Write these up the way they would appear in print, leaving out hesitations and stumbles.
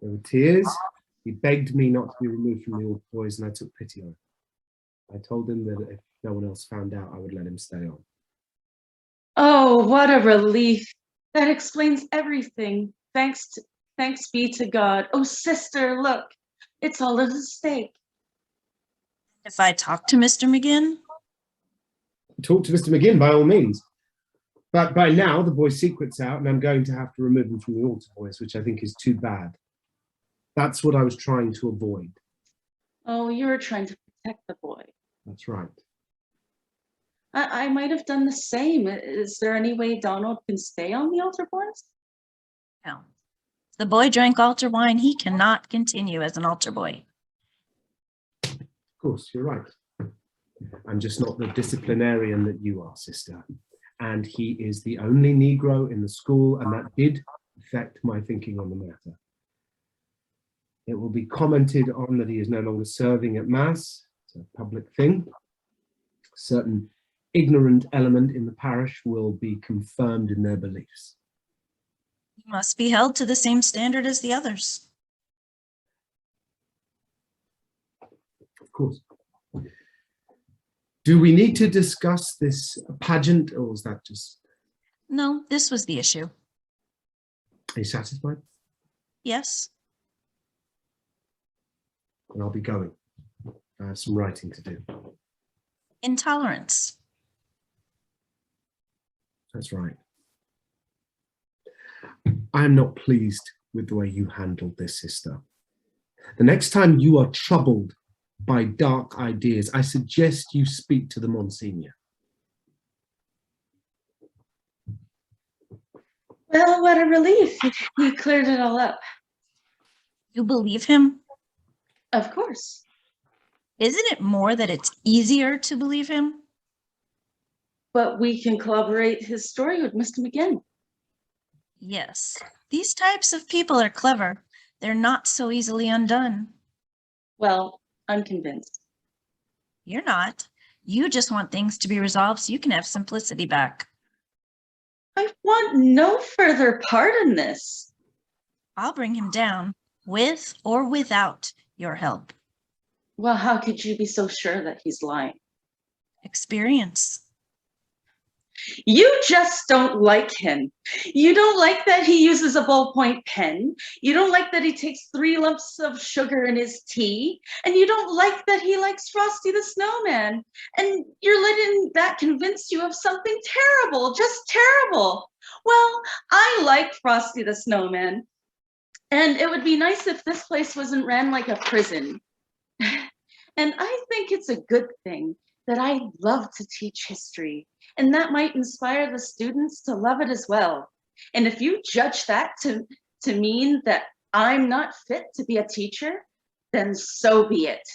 There were tears. He begged me not to be removed from the altar boys, and I took pity on him. I told him that if no one else found out, I would let him stay on. Oh, what a relief. That explains everything. Thanks be to God. Oh, sister, look, it's all a mistake. If I talk to Mr. McGinn? Talk to Mr. McGinn, by all means. But by now, the boy's secret's out, and I'm going to have to remove him from the altar boys, which I think is too bad. That's what I was trying to avoid. Oh, you were trying to protect the boy. That's right. I might have done the same. Is there any way Donald can stay on the altar boys? No. If the boy drank altar wine, he cannot continue as an altar boy. Of course, you're right. I'm just not the disciplinarian that you are, sister. And he is the only Negro in the school, and that did affect my thinking on the matter. It will be commented on that he is no longer serving at Mass. It's a public thing. A certain ignorant element in the parish will be confirmed in their beliefs. He must be held to the same standard as the others. Of course. Do we need to discuss this pageant, or is that just... No, this was the issue. Are you satisfied? Yes. And I'll be going. I have some writing to do. Intolerance. That's right. I am not pleased with the way you handled this, sister. The next time you are troubled by dark ideas, I suggest you speak to the Monsignor. Well, what a relief. He cleared it all up. You believe him? Of course. Isn't it more that it's easier to believe him? But we can corroborate his story with Mr. McGinn. Yes. These types of people are clever. They're not so easily undone. Well, I'm convinced. You're not. You just want things to be resolved so you can have simplicity back. I want no further part in this. I'll bring him down, with or without your help. Well, how could you be so sure that he's lying? Experience. You just don't like him. You don't like that he uses a ballpoint pen. You don't like that he takes 3 lumps of sugar in his tea. And you don't like that he likes Frosty the Snowman. And you're letting that convince you of something terrible, just terrible. Well, I like Frosty the Snowman. And it would be nice if this place wasn't ran like a prison. And I think it's a good thing that I love to teach history. And that might inspire the students to love it as well. And if you judge that to mean that I'm not fit to be a teacher, then so be it.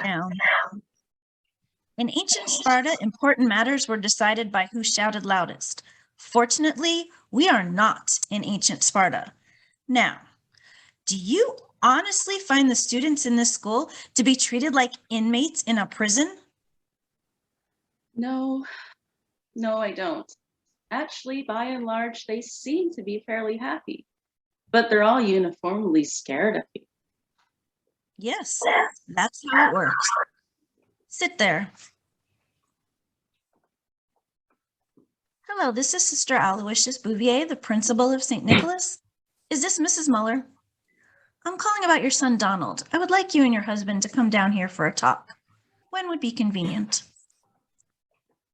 Now, in ancient Sparta, important matters were decided by who shouted loudest. Fortunately, we are not in ancient Sparta. Now, do you honestly find the students in this school to be treated like inmates in a prison? No, I don't. Actually, by and large, they seem to be fairly happy, but they're all uniformly scared of you. Yes, that's how it works. Sit there. Hello, this is Sister Aloysius Bouvier, the principal of St. Nicholas. Is this Mrs. Muller? I'm calling about your son, Donald. I would like you and your husband to come down here for a talk. When would be convenient?